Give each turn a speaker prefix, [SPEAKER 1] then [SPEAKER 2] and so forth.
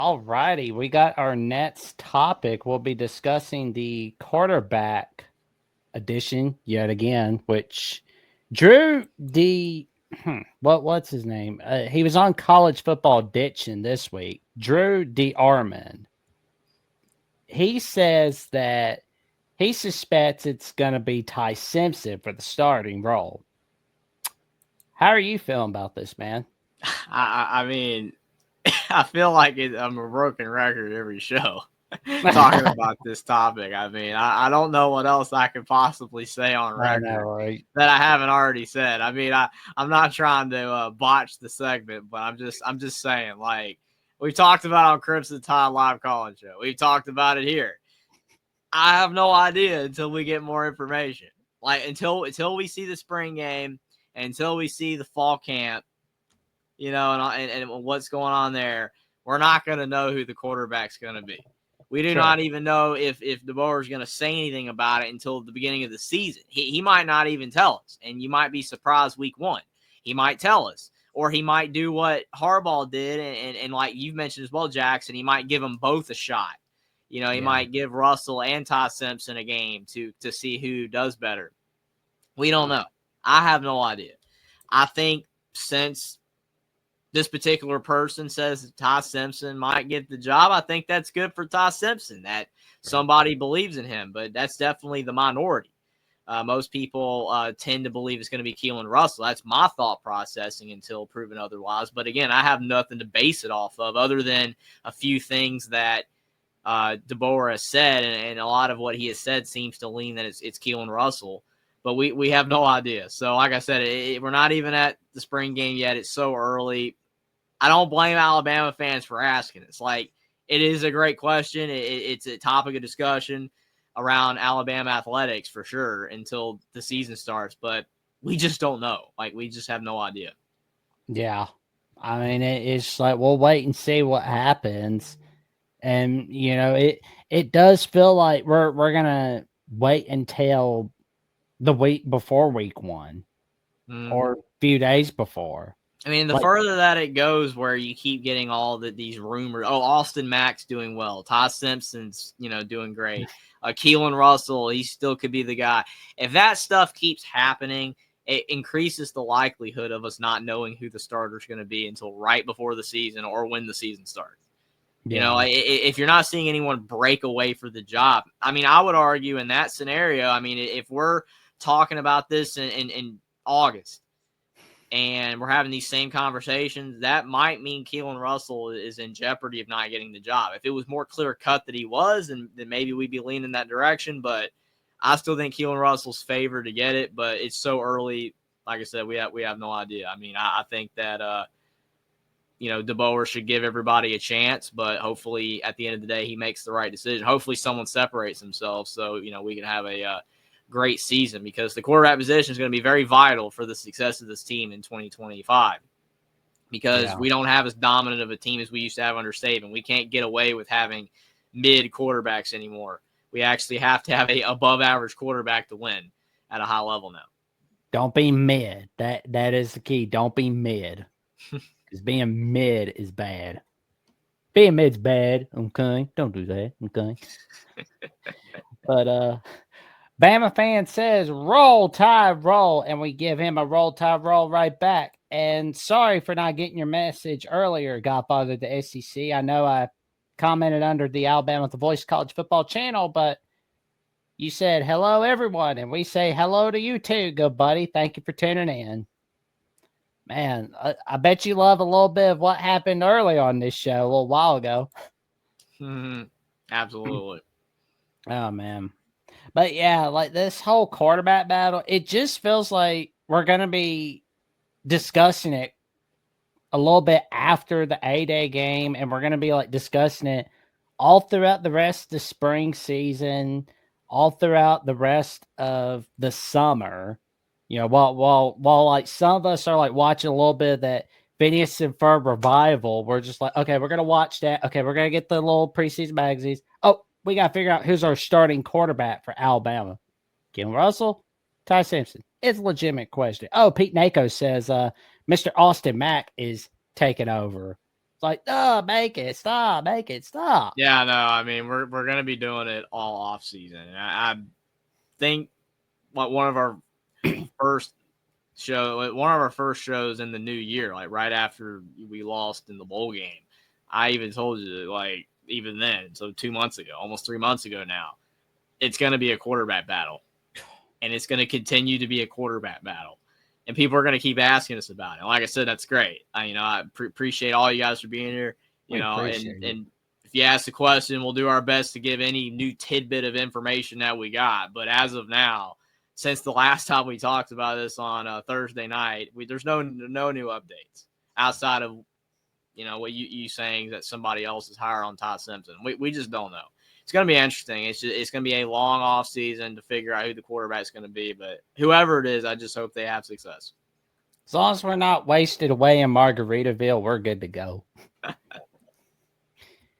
[SPEAKER 1] All righty, we got our next topic. We'll be discussing the quarterback edition yet again, which Drew the what's his name? He was on College Football Diction this week. Drew D. Armand. He says that he suspects it's going to be Ty Simpson for the starting role. How are you feeling about this, man?
[SPEAKER 2] I mean, I feel like I'm a broken record every show talking about this topic. I mean, I don't know what else I could possibly say on
[SPEAKER 1] I know,
[SPEAKER 2] record
[SPEAKER 1] right?
[SPEAKER 2] that I haven't already said. I mean, I'm not trying to botch the segment, but I'm just saying, like we talked about on Crimson Tide Live Calling Show. We've talked about it here. I have no idea until we get more information. Like until we see the spring game, until we see the fall camp. And what's going on there, we're not going to know who the quarterback's going to be. We do not even know if DeBoer is going to say anything about it until the beginning of the season. He might not even tell us, and you might be surprised week one. He might tell us, or he might do what Harbaugh did, and like you've mentioned as well, Jackson, he might give them both a shot. He might give Russell and Ty Simpson a game to see who does better. We don't know. I have no idea. I think since this particular person says Ty Simpson might get the job, I think that's good for Ty Simpson, that somebody believes in him, but that's definitely the minority. Most people tend to believe it's going to be Keelan Russell. That's my thought processing until proven otherwise. But again, I have nothing to base it off of other than a few things that DeBoer has said, and a lot of what he has said seems to lean that it's Keelan Russell. But we have no idea. So like I said, we're not even at the spring game yet. It's so early. I don't blame Alabama fans for asking. It's like, it is a great question. It's a topic of discussion around Alabama athletics for sure until the season starts. But we just don't know. Like, we just have no idea.
[SPEAKER 1] Yeah. I mean, it's like, we'll wait and see what happens. And, it does feel like we're going to wait until the week before week one or a few days before.
[SPEAKER 2] I mean, the further that it goes, where you keep getting all these rumors. Oh, Austin Mack's doing well. Ty Simpson's, doing great. Keelan Russell, he still could be the guy. If that stuff keeps happening, it increases the likelihood of us not knowing who the starter is going to be until right before the season or when the season starts. Yeah. If you're not seeing anyone break away for the job, I mean, I would argue in that scenario, I mean, if we're talking about this in August, and we're having these same conversations, that might mean Keelan Russell is in jeopardy of not getting the job. If it was more clear cut that he was, then maybe we'd be leaning that direction. But I still think Keelan Russell's favored to get it, but it's so early. Like I said, we have no idea. I mean, I think that DeBoer should give everybody a chance, but hopefully at the end of the day he makes the right decision. Hopefully someone separates themselves so we can have a great season, because the quarterback position is going to be very vital for the success of this team in 2025, because we don't have as dominant of a team as we used to have under Saban. We can't get away with having mid quarterbacks anymore. We actually have to have a above average quarterback to win at a high level now.
[SPEAKER 1] Don't be mid. That is the key. Don't be mid, because being mid is bad. Being mid's bad. Okay, don't do that. Okay. But Bama fan says, roll, Tide, roll. And we give him a roll, Tide, roll right back. And sorry for not getting your message earlier, Godfather, the SEC. I know I commented under the Alabama The Voice College Football channel, but you said hello, everyone. And we say hello to you too, good buddy. Thank you for tuning in. Man, I bet you love a little bit of what happened early on this show a little while ago.
[SPEAKER 2] Absolutely.
[SPEAKER 1] Oh, man. But yeah, like this whole quarterback battle, it just feels like we're going to be discussing it a little bit after the A-Day game, and we're going to be like discussing it all throughout the rest of the spring season, all throughout the rest of the summer. While like some of us are like watching a little bit of that Phineas and Ferb revival, we're just like, okay, we're going to watch that. Okay, we're going to get the little preseason magazines. Oh, we got to figure out who's our starting quarterback for Alabama. Keelan Russell, Ty Simpson. It's a legitimate question. Oh, Pete Nako says Mr. Austin Mack is taking over. It's like, oh, make it stop, make it stop.
[SPEAKER 2] Yeah, no, I mean we're gonna be doing it all off season. And I think one of our first shows in the new year, like right after we lost in the bowl game, I even told you, like, even then, so 2 months ago, almost 3 months ago now, it's going to be a quarterback battle, and it's going to continue to be a quarterback battle, and people are going to keep asking us about it. Like I said, that's great. I appreciate all you guys for being here. And if you ask the question, we'll do our best to give any new tidbit of information that we got. But as of now, since the last time we talked about this on Thursday night, there's no new updates outside of what you saying that somebody else is higher on Todd Simpson. We just don't know. It's going to be interesting. It's going to be a long off season to figure out who the quarterback is going to be. But whoever it is, I just hope they have success.
[SPEAKER 1] As long as we're not wasted away in Margaritaville, we're good to go.